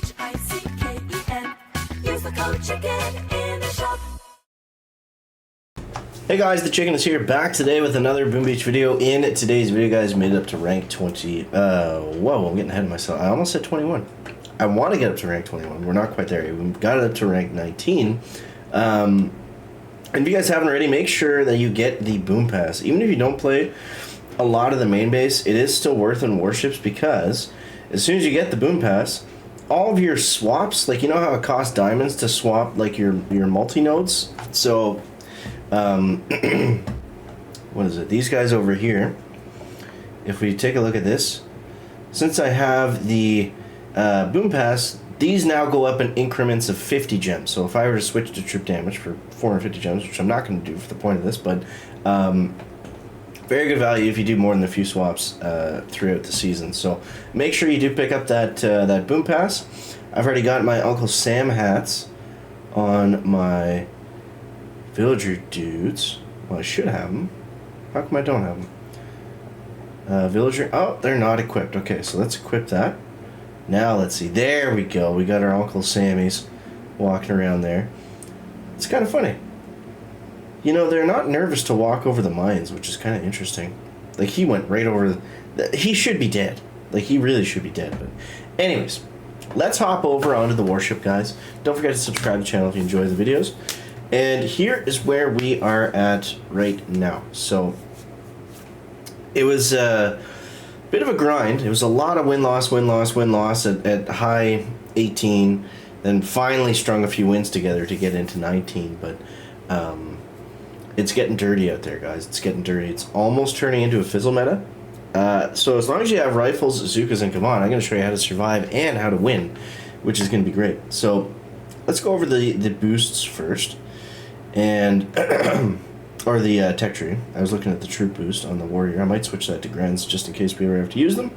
CHICKEN. Use the code CHICKEN in the shop. Hey guys, the Chicken is here, back today with another Boom Beach video. In today's video, guys, made it up to rank 20. Whoa, I'm getting ahead of myself. I almost said 21. I want to get up to rank 21. We're not quite there yet. We've got it up to rank 19. And if you guys haven't already, make sure that you get the Boom Pass. Even if you don't play a lot of the main base, it is still worth in Warships, because as soon as you get the Boom Pass, all of your swaps, like, you know how it costs diamonds to swap like your multi-nodes? So what is it? These guys over here, if we take a look at this, since I have the Boom Pass, these now go up in increments of 50 gems. So if I were to switch to troop damage for 450 gems, which I'm not going to do for the point of this, but very good value if you do more than a few swaps throughout the season. So make sure you do pick up that Boom Pass. I've already got my Uncle Sam hats on my villager dudes. Well, I should have them. How come I don't have them? Villager. Oh, they're not equipped. Okay, so let's equip that. Now let's see. There we go. We got our Uncle Sammys walking around there. It's kind of funny. You know, they're not nervous to walk over the mines, which is kind of interesting. Like, he went right over he should be dead. Like, he really should be dead. But anyways, let's hop over onto the warship, guys. Don't forget to subscribe to the channel if you enjoy the videos. And here is where we are at right now. So it was a bit of a grind. It was a lot of win-loss at high 18. Then finally strung a few wins together to get into 19. But it's getting dirty out there, guys. It's getting dirty. It's almost turning into a fizzle meta. So as long as you have rifles, Zookas, and Kavan, I'm going to show you how to survive and how to win, which is going to be great. So let's go over the boosts first. And or the tech tree. I was looking at the troop boost on the warrior. I might switch that to Grens just in case we ever have to use them.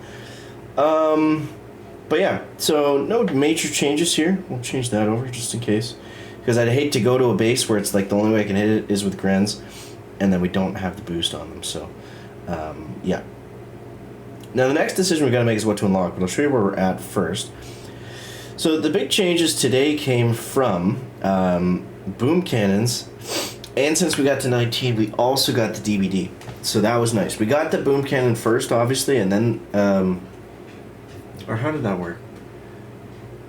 But yeah, so no major changes here. We'll change that over just in case, because I'd hate to go to a base where it's like the only way I can hit it is with Grens, and then we don't have the boost on them. So yeah. Now the next decision we got to make is what to unlock, but I'll show you where we're at first. So the big changes today came from boom cannons, and since we got to 19, we also got the DBD, so that was nice. We got the boom cannon first, obviously, and then or how did that work?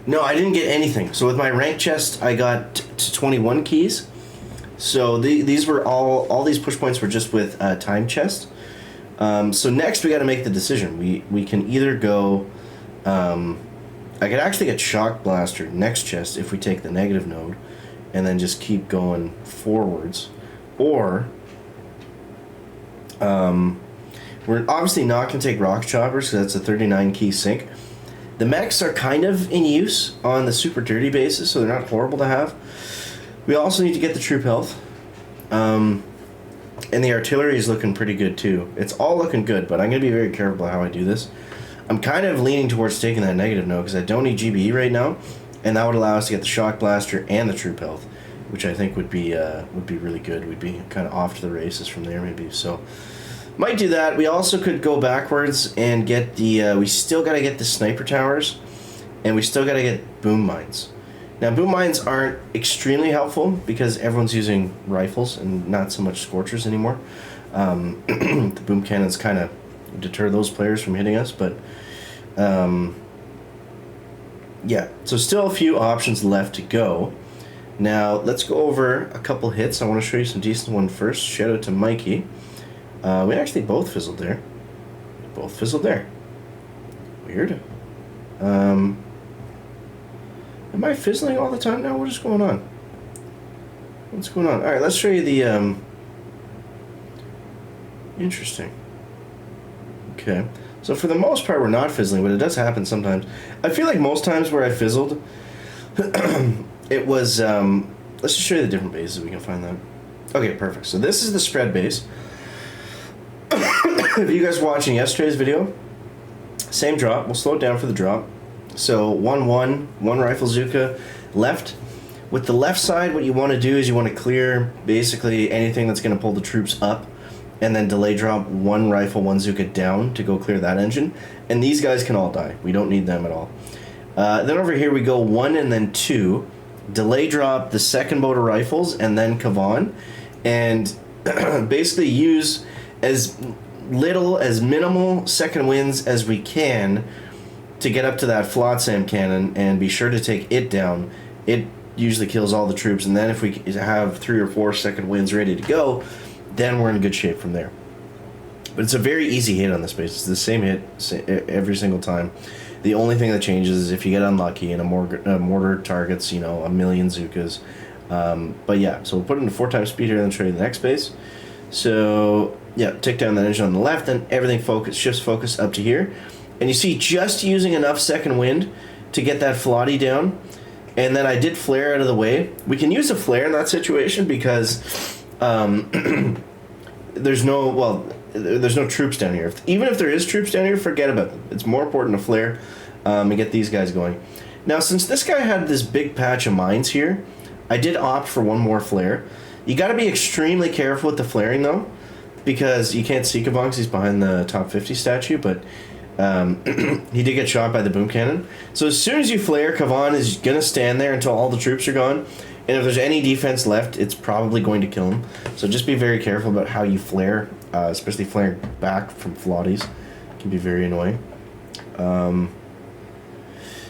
No, I didn't get anything. So with my rank chest, I got to 21 keys. So these were all these push points were just with time chest. So next we got to make the decision. We can either go I could actually get shock blaster next chest if we take the negative node and then just keep going forwards, or we're obviously not going to take rock choppers because that's a 39 key sink. The mechs are kind of in use on the super dirty bases, so they're not horrible to have. We also need to get the troop health, and the artillery is looking pretty good too. It's all looking good, but I'm going to be very careful how I do this. I'm kind of leaning towards taking that negative node because I don't need GBE right now, and that would allow us to get the shock blaster and the troop health, which I think would be really good. We'd be kind of off to the races from there, maybe. So might do that. We also could go backwards and get the we still got to get the sniper towers, and we still got to get boom mines. Now boom mines aren't extremely helpful because everyone's using rifles and not so much scorchers anymore. The boom cannons kind of deter those players from hitting us, but yeah, so still a few options left to go. Now let's go over a couple hits. I want to show you some decent one first. Shout out to Mikey. We actually both fizzled there. Both fizzled there. Weird. Am I fizzling all the time now? What is going on? What's going on? Alright, let's show you the interesting. Okay. So for the most part, we're not fizzling, but it does happen sometimes. I feel like most times where I fizzled, it was, let's just show you the different bases we can find that. Okay, perfect. So this is the spread base. If you guys were watching yesterday's video, same drop. We'll slow it down for the drop. So 1-1, one rifle Zuka left. With the left side, what you want to do is you want to clear basically anything that's going to pull the troops up, and then delay drop one rifle, one Zuka down to go clear that engine. And these guys can all die. We don't need them at all. Then over here we go 1 and then 2. Delay drop the second boat of rifles and then Kavan. And basically use as minimal second winds as we can to get up to that flotsam cannon and be sure to take it down. It usually kills all the troops, and then if we have 3 or 4 second winds ready to go, then we're in good shape from there. But it's a very easy hit on this base. It's the same hit every single time. The only thing that changes is if you get unlucky and a mortar targets, you know, a million Zukas. But yeah, so we'll put it into 4 times speed here and then show you the next base. So yeah, take down that engine on the left, then everything shifts focus up to here. And you see just using enough second wind to get that flotty down. And then I did flare out of the way. We can use a flare in that situation because there's no troops down here. Even if there is troops down here, forget about them. It's more important to flare and get these guys going. Now, since this guy had this big patch of mines here, I did opt for 1 more flare. You got to be extremely careful with the flaring, though, because you can't see Kavan because he's behind the top 50 statue, but he did get shot by the boom cannon. So as soon as you flare, Kavan is going to stand there until all the troops are gone. And if there's any defense left, it's probably going to kill him. So just be very careful about how you flare, especially flaring back from flotties. It can be very annoying.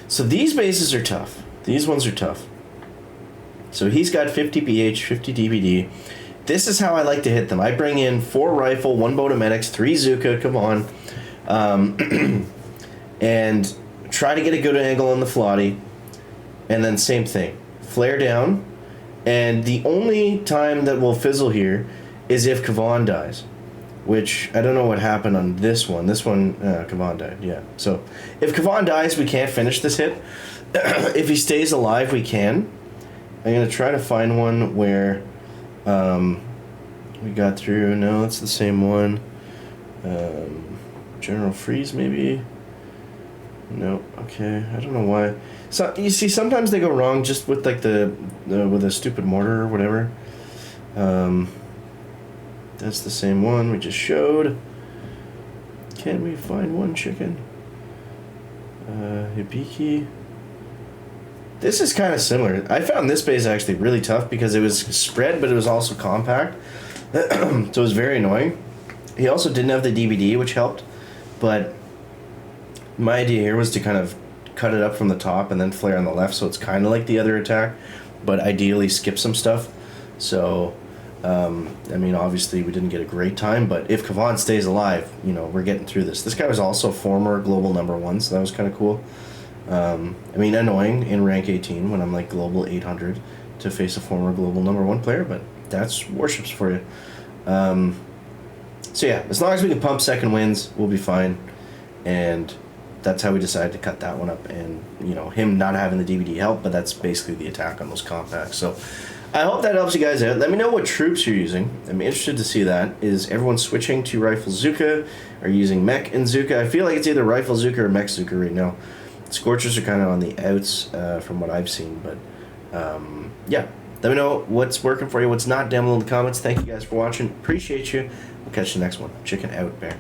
So these bases are tough. These ones are tough. So he's got 50 BH, 50 DBD. This is how I like to hit them. I bring in 4 rifle, 1 boat of medics, 3 Zuka, come on. And try to get a good angle on the flotty. And then same thing. Flare down. And the only time that will fizzle here is if Kavan dies. Which, I don't know what happened on this one. This one, Kavan died, yeah. So, if Kavan dies, we can't finish this hit. If he stays alive, we can. I'm going to try to find one where we got through. No, it's the same one. General Freeze, maybe? No, okay. I don't know why. So, you see, sometimes they go wrong just with, like, with a stupid mortar or whatever. That's the same one we just showed. Can we find one chicken? Hibiki. This is kind of similar. I found this base actually really tough because it was spread, but it was also compact. So it was very annoying. He also didn't have the DBD, which helped. But my idea here was to kind of cut it up from the top and then flare on the left, so it's kind of like the other attack, but ideally skip some stuff. So, I mean, obviously we didn't get a great time, but if Kavan stays alive, you know, we're getting through this. This guy was also former global #1, so that was kind of cool. I mean, annoying in rank 18 when I'm like global 800 to face a former global #1 player, but that's Warships for you. So yeah, as long as we can pump second wins, we'll be fine. And that's how we decided to cut that one up. And, you know, him not having the DBD helped, but that's basically the attack on those compacts. So I hope that helps you guys out. Let me know what troops you're using. I'm interested to see that. Is everyone switching to Rifle Zuka? Are you using Mech and Zuka? I feel like it's either Rifle Zuka or Mech Zuka right now. Scorchers are kind of on the outs from what I've seen. But, yeah. Let me know what's working for you, what's not, down below in the comments. Thank you guys for watching. Appreciate you. We'll catch you next one. Chicken out, bear.